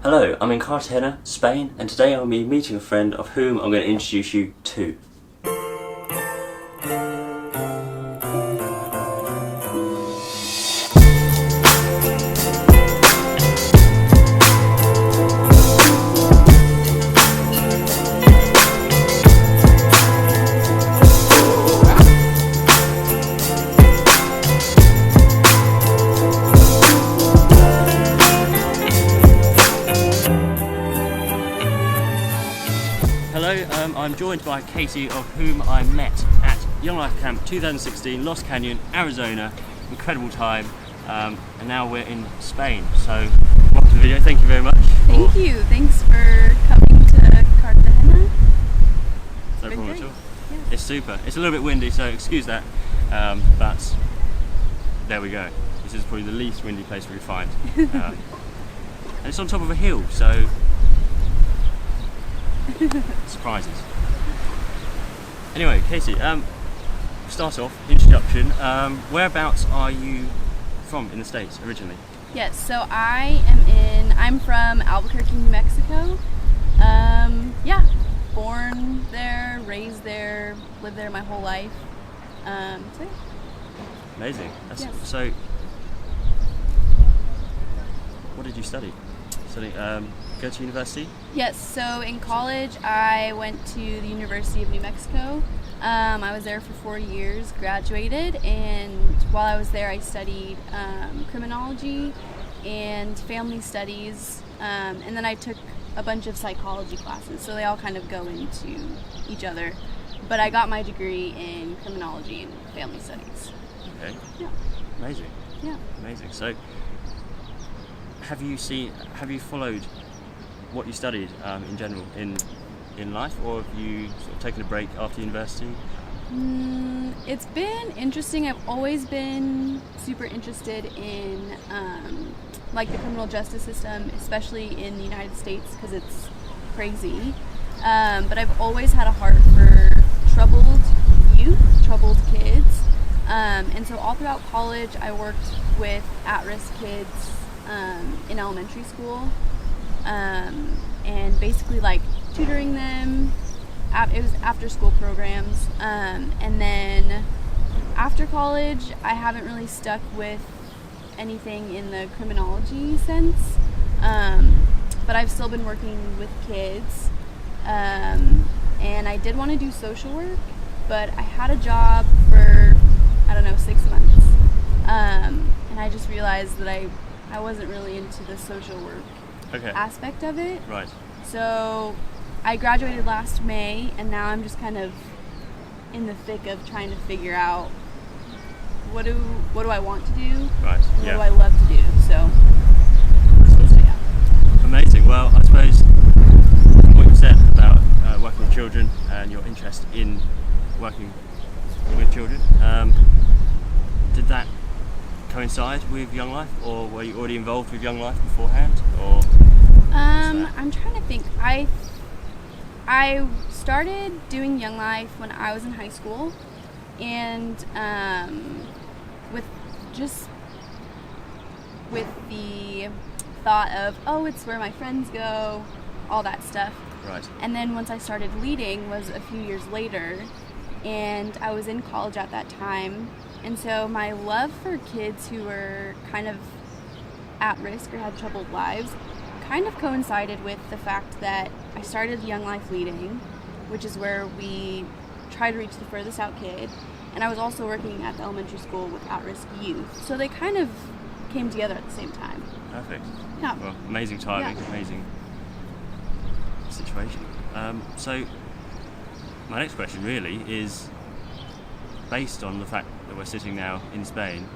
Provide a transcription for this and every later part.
Hello, I'm in Cartagena, Spain, and today I'll be meeting a friend of whom I'm going to introduce you to. Hello, I'm joined by Katie, of whom I met at Young Life Camp 2016, Lost Canyon, Arizona. Incredible time, and now we're in Spain. So, welcome to the video. Thank you very much. Thank you. Thanks for coming to Cartagena. No problem at all. Yeah. It's super. It's a little bit windy, so excuse that. But there we go. This is probably the least windy place we could find. And it's on top of a hill, so surprises. Anyway, Katie, start off, introduction. Whereabouts are you from in the States originally? Yes, so I'm from Albuquerque, New Mexico. Yeah, born there, raised there, lived there my whole life. So yeah. Amazing. Yes. So, what did you study? Go to university? Yes, so in college I went to the University of New Mexico. I was there for 4 years, graduated, and while I was there I studied criminology and family studies, and then I took a bunch of psychology classes, so they all kind of go into each other. But I got my degree in criminology and family studies. Okay. Yeah. Amazing. Yeah. Amazing. So, have you followed what you studied in general in life, or have you sort of taken a break after university? It's been interesting. I've always been super interested in like the criminal justice system, especially in the United States, because it's crazy. But I've always had a heart for troubled youth, troubled kids. And so all throughout college, I worked with at-risk kids in elementary school. And basically like tutoring them. It was after school programs, and then after college I haven't really stuck with anything in the criminology sense, but I've still been working with kids, and I did want to do social work, but I had a job for 6 months, and I just realized that I wasn't really into the social work aspect of it. Right. So I graduated last May, and now I'm just kind of in the thick of trying to figure out what do I want to do, Right. and Yeah. what do I love to do. So yeah. Amazing. Well, I suppose what you said about working with children and your interest in working with children, did that coincide with Young Life, or were you already involved with Young Life beforehand, or? I'm trying to think. I started doing Young Life when I was in high school, and with the thought of, oh, it's where my friends go, all that stuff. Right. And then once I started leading was a few years later, and I was in college at that time, and so my love for kids who were kind of at risk or had troubled lives kind of coincided with the fact that I started Young Life Leading, which is where we try to reach the furthest out kid, and I was also working at the elementary school with at-risk youth, so they kind of came together at the same time. Perfect. Yeah. Well, amazing timing, Yeah. amazing situation. So, my next question really is based on the fact that we're sitting now in Spain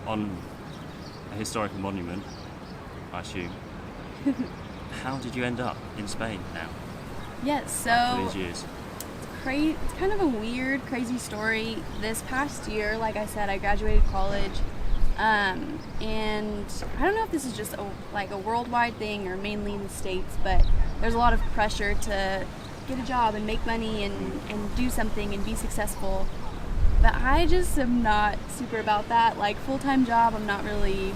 on a historical monument, I assume. How did you end up in Spain now? Yes, After so these years? it's kind of a weird, crazy story. This past year, like I said, I graduated college, and I don't know if this is just a worldwide thing or mainly in the States, but there's a lot of pressure to get a job and make money and do something and be successful. But I just am not super about that. Like, full-time job, I'm not really,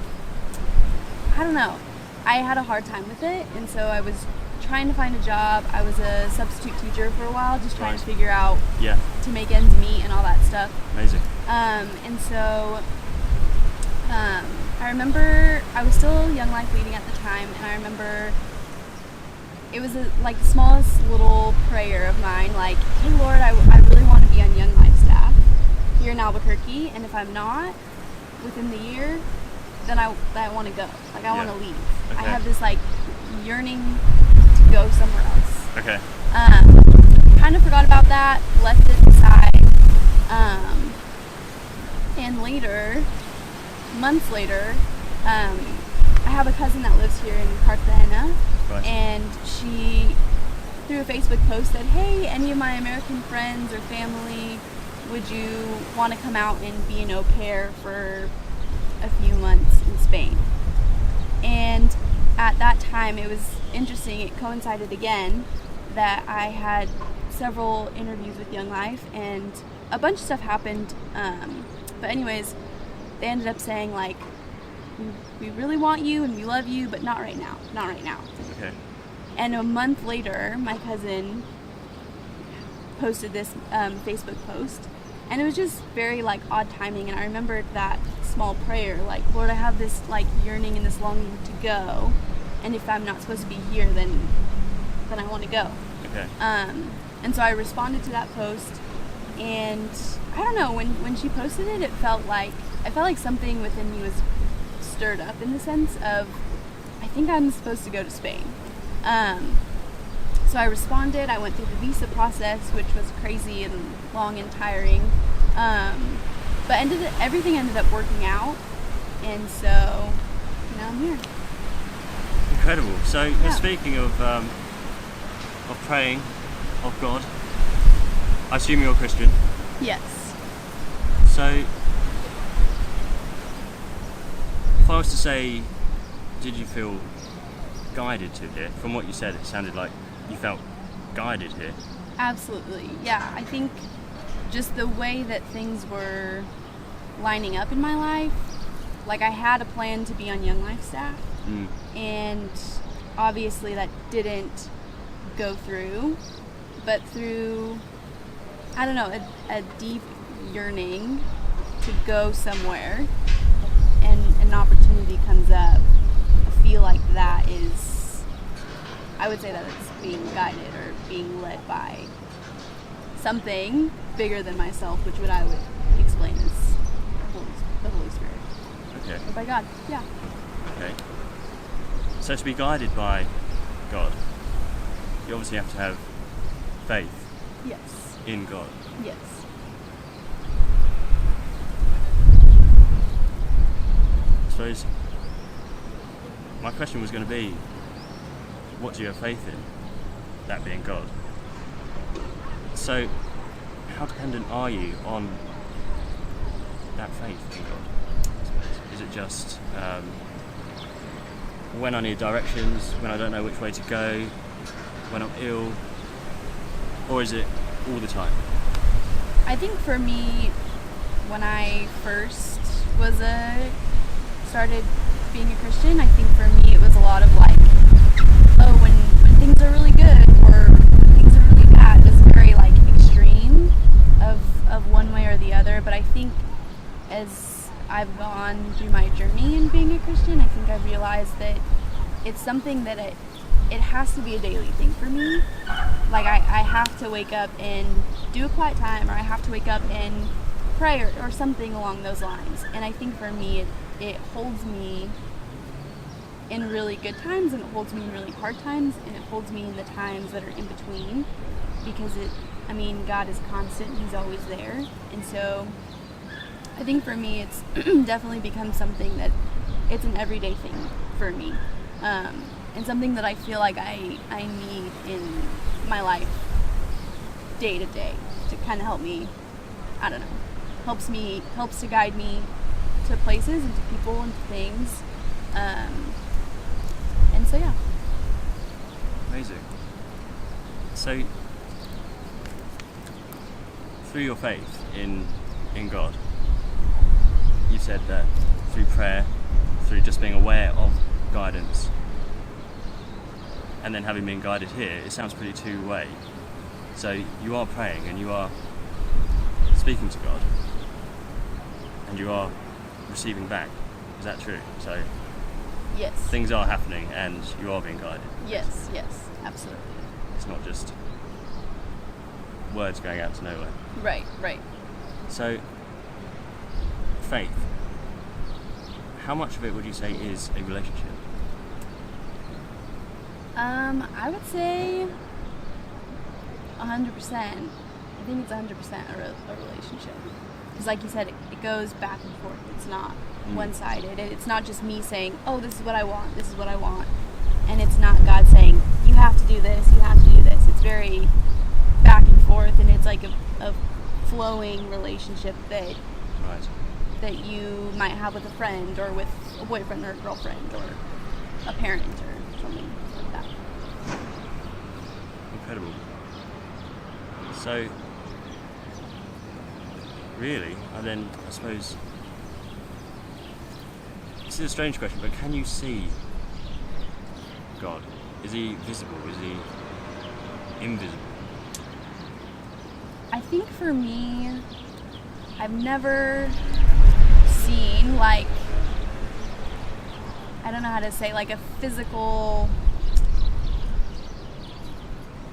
I don't know. I had a hard time with it, and so I was trying to find a job. I was a substitute teacher for a while, just trying to figure out Yeah. to make ends meet and all that stuff. Amazing. And so I remember I was still Young Life leading at the time, and I remember it was like the smallest little prayer of mine, like, hey Lord, I really want to be on Young Life staff here in Albuquerque, and if I'm not within the year, then I want to go. Like, I want to leave. Okay. I have this like yearning to go somewhere else. Okay. Kind of forgot about that, left it aside, and later, months later, I have a cousin that lives here in Cartagena, Right. and she, through a Facebook post, said, hey, any of my American friends or family, would you want to come out and be an au pair for a few months in Spain? And at that time, it was interesting, it coincided again that I had several interviews with Young Life, and a bunch of stuff happened, but anyways, they ended up saying, like, we really want you and we love you, but not right now. Okay. And a month later, my cousin posted this Facebook post, and it was just very like odd timing. And I remembered that small prayer, like, Lord, I have this like yearning and this longing to go, and if I'm not supposed to be here, then I want to go. Okay. And so I responded to that post, and I don't know, when she posted it, I felt like something within me was stirred up, in the sense of, I think I'm supposed to go to Spain. So I responded. I went through the visa process, which was crazy and long and tiring, but everything ended up working out, and so now I'm here. Incredible. So, Yeah. speaking of praying, of God, I assume you're a Christian. Yes. So, if I was to say, did you feel guided to here? From what you said, it sounded like you felt guided here. Absolutely. Yeah, I think just the way that things were lining up in my life, like, I had a plan to be on Young Life staff, and obviously that didn't go through, but through, I don't know, a deep yearning to go somewhere, and an opportunity comes up, I feel like that is, I would say that it's being guided or being led by something bigger than myself, which I would explain as the Holy Spirit. Okay. Or by God, yeah. Okay. So to be guided by God, you obviously have to have faith Yes. in God. Yes. I suppose my question was going to be, what do you have faith in? That being God. So, how dependent are you on that faith in God? I suppose? Is it just when I need directions, when I don't know which way to go, when I'm ill, or is it all the time? I think for me, when I first started being a Christian, I think for me it was a lot of like, oh, when things are really good or when things are really bad, it's very like extreme of one way or the other. But I think as I've gone through my journey in being a Christian, I think I've realized that it's something that it has to be a daily thing for me. Like, I have to wake up and do a quiet time, or I have to wake up and pray, or something along those lines. And I think for me, it holds me in really good times, and it holds me in really hard times, and it holds me in the times that are in between, because God is constant, He's always there. And so I think for me, it's definitely become something that it's an everyday thing for me, and something that I feel like I need in my life day to day to kind of help me, I don't know, helps to guide me to places and to people and to things, and so yeah. Amazing. So, through your faith in God, you said that through prayer, through just being aware of guidance, and then having been guided here, it sounds pretty two-way. So you are praying and you are speaking to God, and you are receiving back. Is that true? So Yes. things are happening and you are being guided. Yes, absolutely. It's not just words going out to nowhere. Right. So, faith. How much of it would you say is a relationship? I would say 100%. I think it's 100% a relationship. Because like you said, it goes back and forth. It's not one-sided. It's not just me saying, oh, this is what I want, this is what I want. And it's not God saying, you have to do this, you have to do this. It's very back and forth, and it's like a flowing relationship that Right. that you might have with a friend or with a boyfriend or a girlfriend or a parent or something like that. Incredible. So, really, and then I suppose this is a strange question, but can you see God? Is he visible? Is he invisible? I think for me, I've never seen, like, I don't know how to say, like a physical,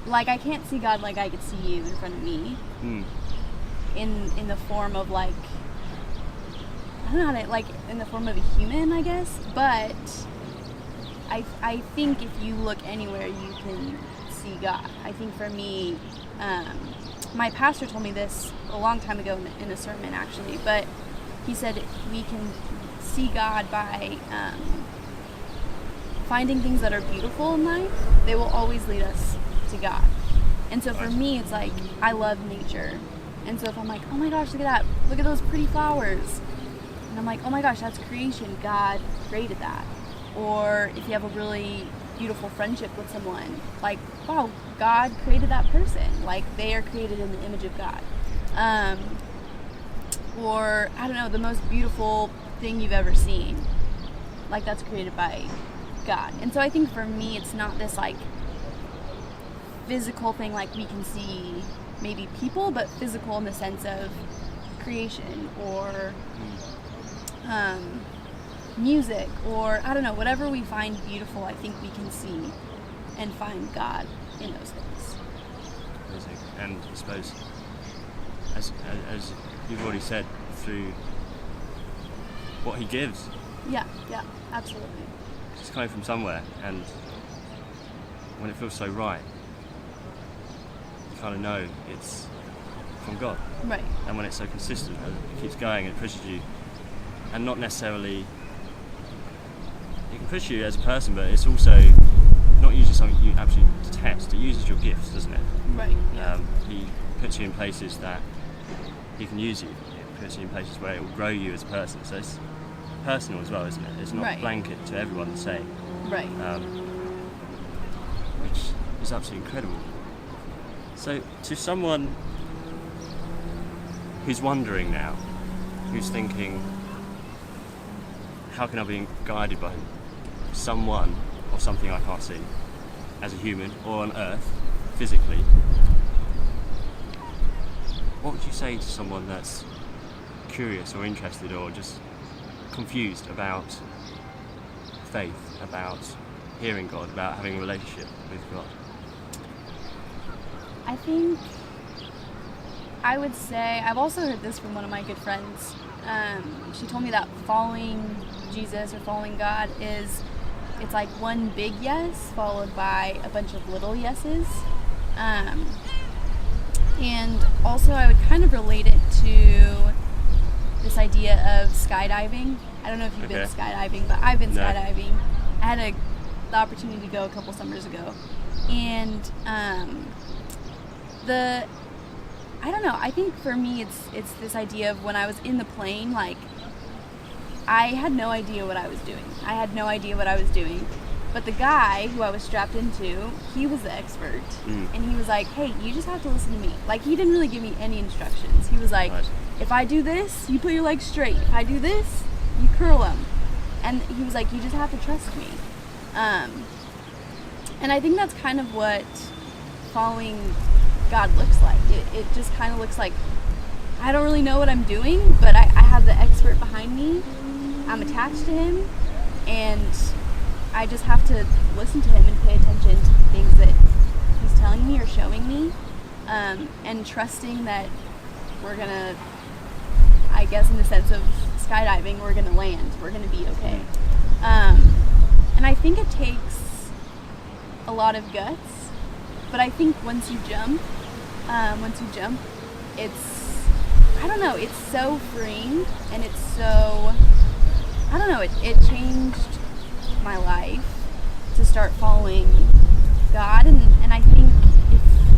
like I can't see God like I could see you in front of me in the form of like, I don't know how to, like in the form of a human, I guess, but I think if you look anywhere you can see God. I think for me, my pastor told me this a long time ago in a sermon actually, but he said we can see God by finding things that are beautiful in life. They will always lead us to God. And so for me, it's like, I love nature. And so if I'm like, oh my gosh, look at that, look at those pretty flowers. And I'm like, oh my gosh, that's creation. God created that. Or if you have a really beautiful friendship with someone, like, wow, God created that person. Like, they are created in the image of God. Or, I don't know, the most beautiful thing you've ever seen. Like, that's created by God. And so I think for me, it's not this, like, physical thing like we can see maybe people, but physical in the sense of creation or music, or I don't know, whatever we find beautiful, I think we can see and find God in those things. Amazing. And I suppose, as you've already said, through what he gives. Yeah, absolutely. It's coming from somewhere, and when it feels so right, you kind of know it's from God. Right. And when it's so consistent, and it keeps going, it pushes you, and not necessarily, it can push you as a person, but it's also not usually something you absolutely detest. It uses your gifts, doesn't it? Right. Yeah. He puts you in places that he can use you. It puts you in places where it will grow you as a person. So it's personal as well, isn't it? It's not Right. blanket to everyone the same. Right. Which is absolutely incredible. So to someone who's wondering now, who's thinking, how can I be guided by someone or something I can't see as a human or on earth physically, what would you say to someone that's curious or interested or just confused about faith, about hearing God, about having a relationship with God? I think I would say, I've also heard this from one of my good friends. She told me that following Jesus or following God it's like one big yes followed by a bunch of little yeses. And also I would kind of relate it to this idea of skydiving. I don't know if you've been skydiving, but I've been skydiving. I had the opportunity to go a couple summers ago. And I don't know, I think for me it's this idea of when I was in the plane, like, I had no idea what I was doing. But the guy who I was strapped into, he was the expert. And he was like, hey, you just have to listen to me. Like, he didn't really give me any instructions. He was like, if I do this, you put your legs straight. If I do this, you curl them. And he was like, you just have to trust me. And I think that's kind of what following God looks like. It just kind of looks like, I don't really know what I'm doing, but I have the expert behind me. I'm attached to him, and I just have to listen to him and pay attention to the things that he's telling me or showing me, and trusting that we're gonna, I guess in the sense of skydiving, we're gonna land, we're gonna be okay. And I think it takes a lot of guts, but I think once you jump, it's, I don't know, it's so freeing, and it's so, I don't know, it changed my life to start following God, and I think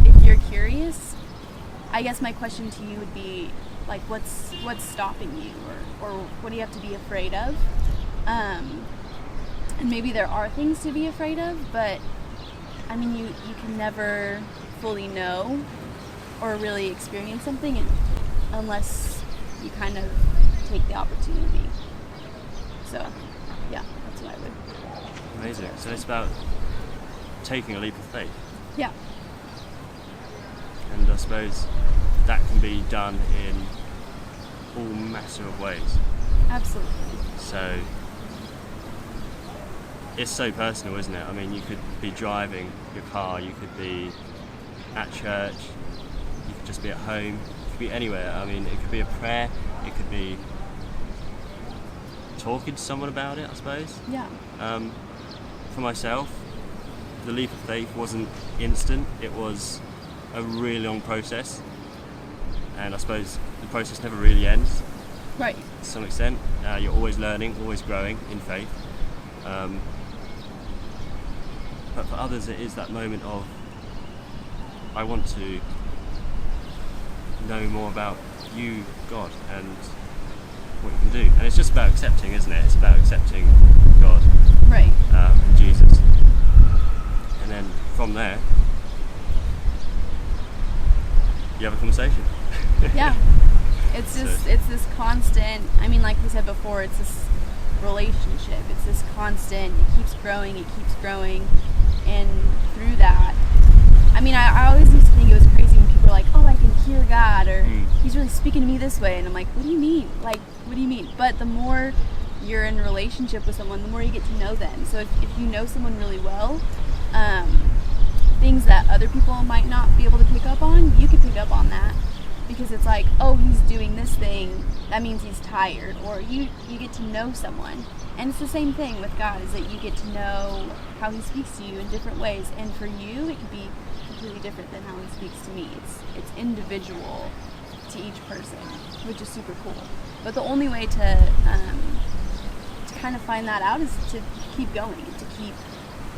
if you're curious, I guess my question to you would be, like, what's stopping you, or what do you have to be afraid of? And maybe there are things to be afraid of, but I mean, you can never fully know or really experience something unless you kind of take the opportunity. So, yeah, that's what I would. Amazing. So it's about taking a leap of faith. Yeah. And I suppose that can be done in all massive of ways. Absolutely. So it's so personal, isn't it? I mean, you could be driving your car, you could be at church, you could just be at home, you could be anywhere. I mean, it could be a prayer, it could be talking to someone about it, I suppose. Yeah. For myself, the leap of faith wasn't instant. It was a really long process, and I suppose the process never really ends. Right. To some extent, you're always learning, always growing in faith. But for others, it is that moment of, I want to know more about you, God, and what you can do. And it's just about accepting, isn't it? It's about accepting God. Right. And Jesus. And then from there, you have a conversation. Yeah. It's just, it's this constant, I mean, like we said before, it's this relationship. It's this constant, it keeps growing, and through that, I mean, I always used to think it was crazy when people were like, oh, I can hear God, or he's really speaking to me this way, and I'm like, what do you mean? Like, what do you mean? But the more you're in a relationship with someone, the more you get to know them. So if you know someone really well, things that other people might not be able to pick up on, you can pick up on that. Because it's like, oh, he's doing this thing, that means he's tired, or you get to know someone. And it's the same thing with God, is that you get to know how he speaks to you in different ways, and for you it could be completely different than how he speaks to me. It's individual to each person, which is super cool. But the only way to kind of find that out is to keep going, and to keep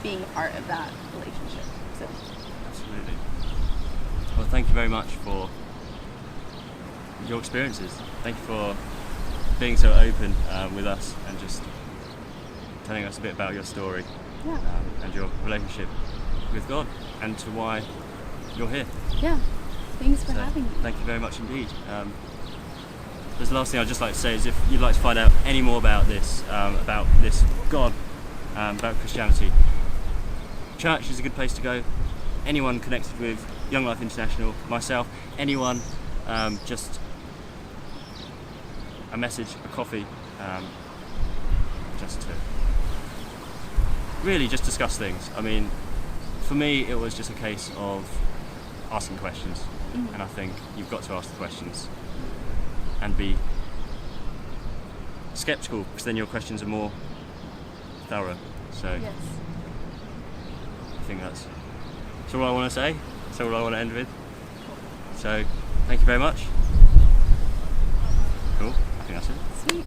being a part of that relationship. So Absolutely. Well, thank you very much for your experiences. Thank you for being so open with us and just telling us a bit about your story. Yeah. And your relationship with God, and to why you're here. Yeah. Thanks for So, having me. thank you very much indeed. The last thing I'd just like to say is, if you'd like to find out any more about this God, about Christianity, church is a good place to go. Anyone connected with Young Life International, myself, anyone, just a message, a coffee, just to really just discuss things. I mean, for me, it was just a case of asking questions, and I think you've got to ask the questions and be skeptical, because then your questions are more thorough. So Yes. I think that's all I want to say. That's all I want to end with. So thank you very much. Cool. I think that's it. Sweet.